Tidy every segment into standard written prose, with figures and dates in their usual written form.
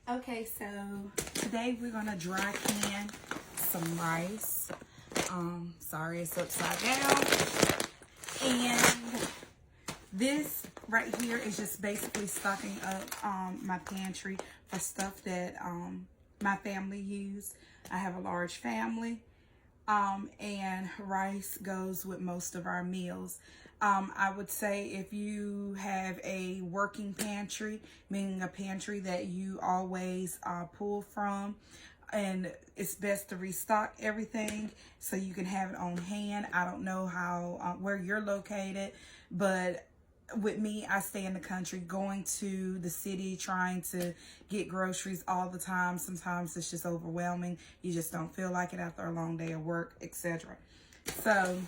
Okay, so today we're gonna dry can some rice. Sorry, it's upside down. And this right here is just basically stocking up my pantry for stuff that my family use. I have a large family, and rice goes with most of our meals. I would say if you have a working pantry, meaning a pantry that you always pull from, and it's best to restock everything so you can have it on hand. I don't know how where you're located, but with me, I stay in the country, going to the city, trying to get groceries all the time. Sometimes it's just overwhelming. You just don't feel like it after a long day of work, etc. So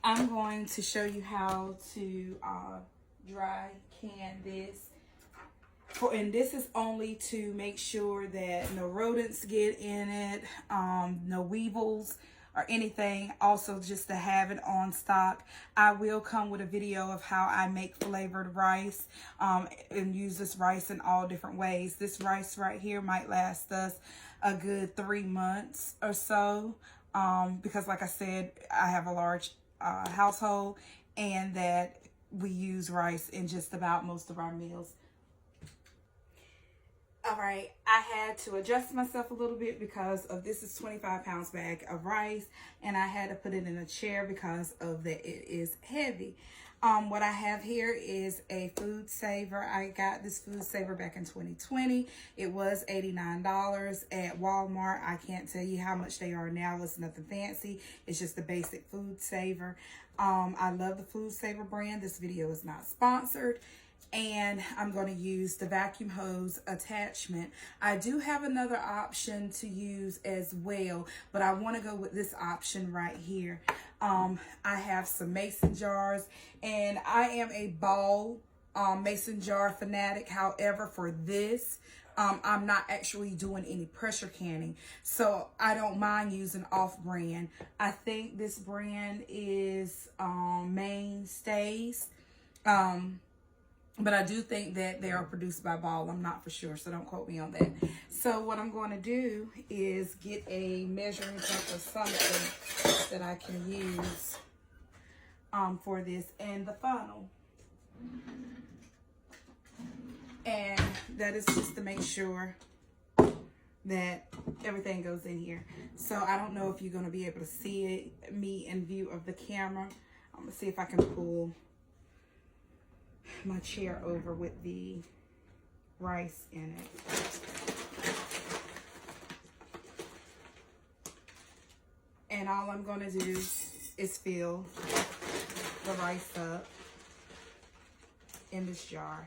I'm going to show you how to dry can this. And this is only to make sure that no rodents get in it, no weevils or anything. Also, just to have it on stock. I will come with a video of how I make flavored rice and use this rice in all different ways. This rice right here might last us a good 3 months or so because, like I said, I have a large household, and that we use rice in just about most of our meals. All right, I had to adjust myself a little bit because of this is 25 pounds bag of rice, and I had to put it in a chair because of that it is heavy. What I have here is a food saver. I got this food saver back in 2020. It was $89 at Walmart. I can't tell you how much they are now. It's nothing fancy. It's just a basic food saver. I love the food saver brand. This video is not sponsored. And I'm going to use the vacuum hose attachment. I do have another option to use as well, but I want to go with this option right here. I have some mason jars, and I am a ball mason jar fanatic. However, for this, I'm not actually doing any pressure canning, so I don't mind using off-brand. I think this brand is Mainstays. But I do think that they are produced by Ball. I'm not for sure, so don't quote me on that. So what I'm going to do is get a measuring cup or something that I can use for this, and the funnel. And that is just to make sure that everything goes in here. So I don't know if you're going to be able to see it, me in view of the camera. I'm going to see if I can pull my chair over with the rice in it. And all I'm going to do is fill the rice up in this jar.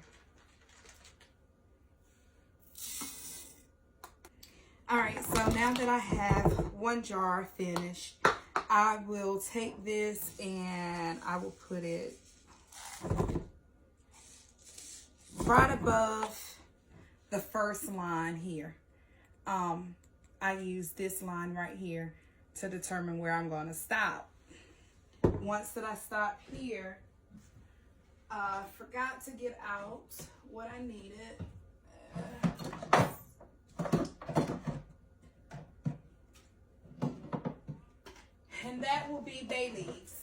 All right, so now that I have one jar finished, I will take this and I will put it right above the first line here. I use this line right here to determine where I'm going to stop. Once that I stop here, forgot to get out what I needed. And that will be bay leaves.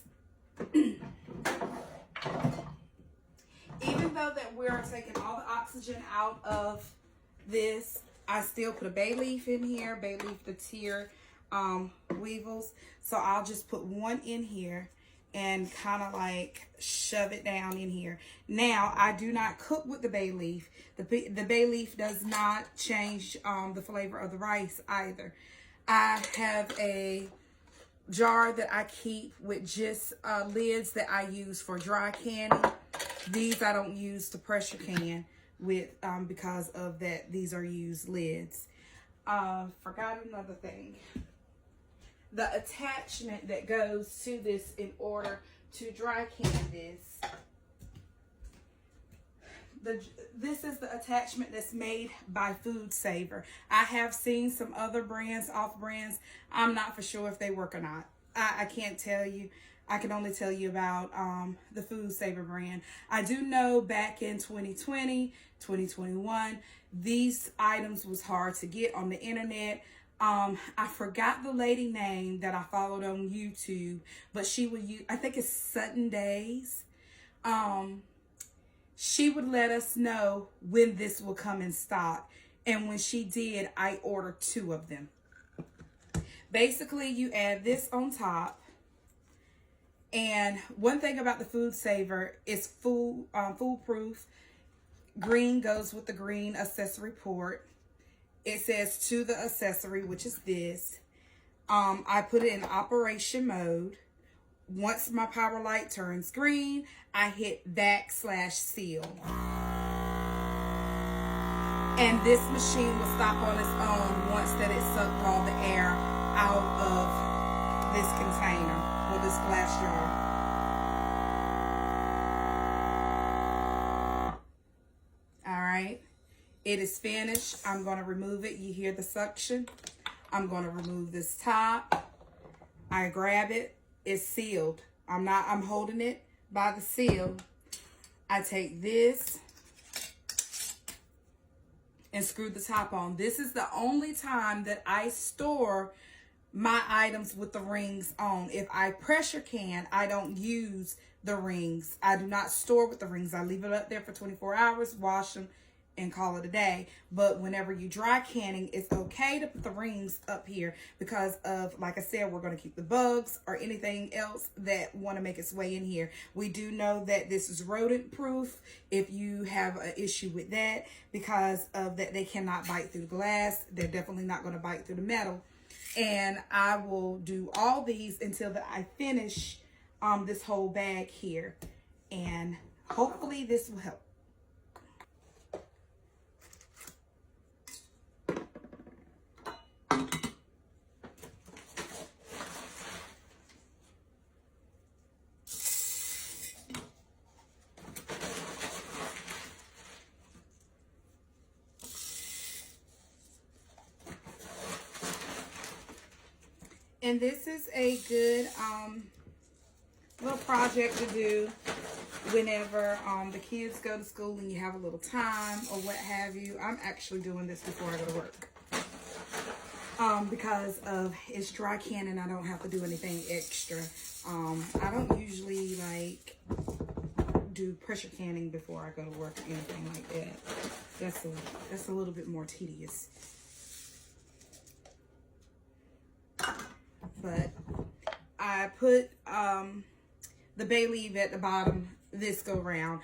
Even though that we're taking all the oxygen out of this, I still put a bay leaf in here, bay leaf to tear weevils. So I'll just put one in here and kind of like shove it down in here. Now, I do not cook with the bay leaf. The bay leaf does not change the flavor of the rice either. I have a jar that I keep with just lids that I use for dry canning. These I don't use to pressure can with because of that. These are used lids. Forgot another thing. The attachment that goes to this in order to dry can this. This is the attachment that's made by Food Saver. I have seen some other brands, off brands. I'm not for sure if they work or not. I can't tell you. I can only tell you about the Food Saver brand. I do know back in 2020, 2021, these items was hard to get on the internet. I forgot the lady name that I followed on YouTube, but she would use, I think it's Sutton Days. She would let us know when this will come in stock. And when she did, I ordered 2 of them. Basically, you add this on top. And one thing about the Food Saver is foolproof. Green goes with the green accessory port. It says to the accessory, which is this. I put it in operation mode. Once my power light turns green, I hit vac/seal. And this machine will stop on its own once that it sucked all the air out of this container or this glass jar. All right. It is finished. I'm going to remove it. You hear the suction. I'm going to remove this top. I grab it. It's sealed. I'm holding it by the seal. I take this and screw the top on. This is the only time that I store my items with the rings on. If I pressure can, I don't use the rings. I do not store with the rings. I leave it up there for 24 hours, wash them, and call it a day. But whenever you dry canning, it's okay to put the rings up here because of, like I said, we're going to keep the bugs or anything else that want to make its way in here. We do know that this is rodent proof if you have an issue with that, because of that they cannot bite through glass. They're definitely not going to bite through the metal. And I will do all these until that I finish this whole bag here, and hopefully this will help. And this is a good little project to do whenever the kids go to school and you have a little time or what have you. I'm actually doing this before I go to work. Because of it's dry canning, I don't have to do anything extra. I don't usually like do pressure canning before I go to work or anything like that. That's a little bit more tedious. But I put the bay leaf at the bottom this go round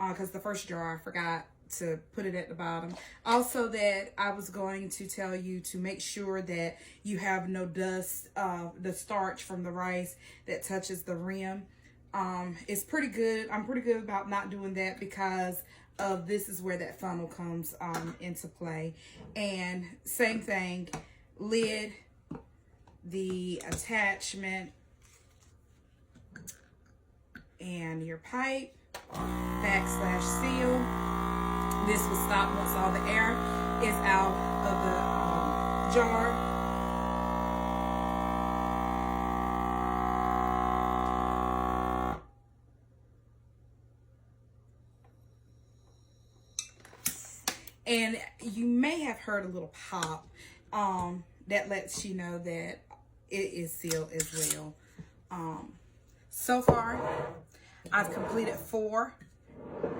because the first jar I forgot to put it at the bottom. Also, that I was going to tell you to make sure that you have no dust, the starch from the rice that touches the rim. It's pretty good. I'm pretty good about not doing that because of this is where that funnel comes into play. And same thing, lid, the attachment, and your pipe, back/seal. This will stop once all the air is out of the jar. And you may have heard a little pop that lets you know that it is sealed as well. So far, I've completed 4.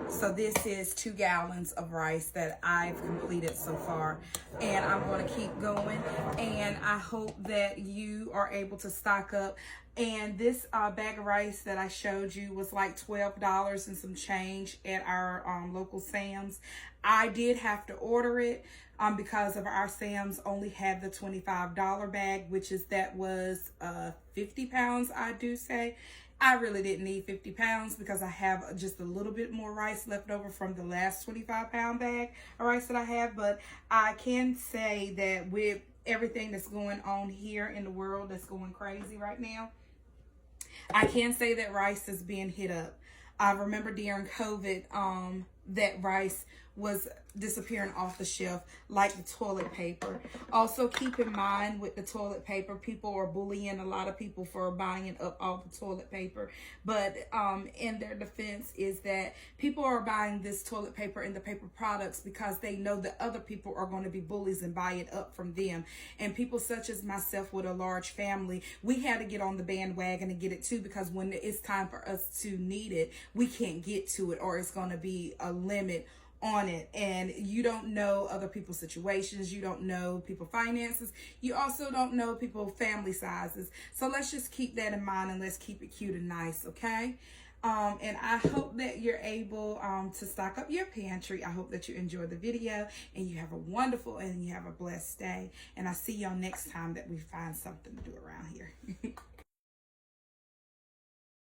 So this is 2 gallons of rice that I've completed so far. And I'm going to keep going. And I hope that you are able to stock up. And this bag of rice that I showed you was like $12 and some change at our local Sam's. I did have to order it because of our Sam's only had the $25 bag, which is was 50 pounds, I do say. I really didn't need 50 pounds because I have just a little bit more rice left over from the last 25-pound bag of rice that I have. But I can say that with everything that's going on here in the world that's going crazy right now, I can say that rice is being hit up. I remember during COVID, that rice was disappearing off the shelf, like the toilet paper. Also, keep in mind with the toilet paper, people are bullying a lot of people for buying up all the toilet paper. But in their defense is that people are buying this toilet paper and the paper products because they know that other people are going to be bullies and buy it up from them. And people such as myself with a large family, we had to get on the bandwagon and get it too, because when it's time for us to need it, we can't get to it, or it's going to be a limit on it. And you don't know other people's situations, you don't know people's finances, you also don't know people's family sizes. So let's just keep that in mind, and let's keep it cute and nice, okay? And I hope that you're able to stock up your pantry. I hope that you enjoy the video, and you have a wonderful and you have a blessed day. And I'll see y'all next time that we find something to do around here.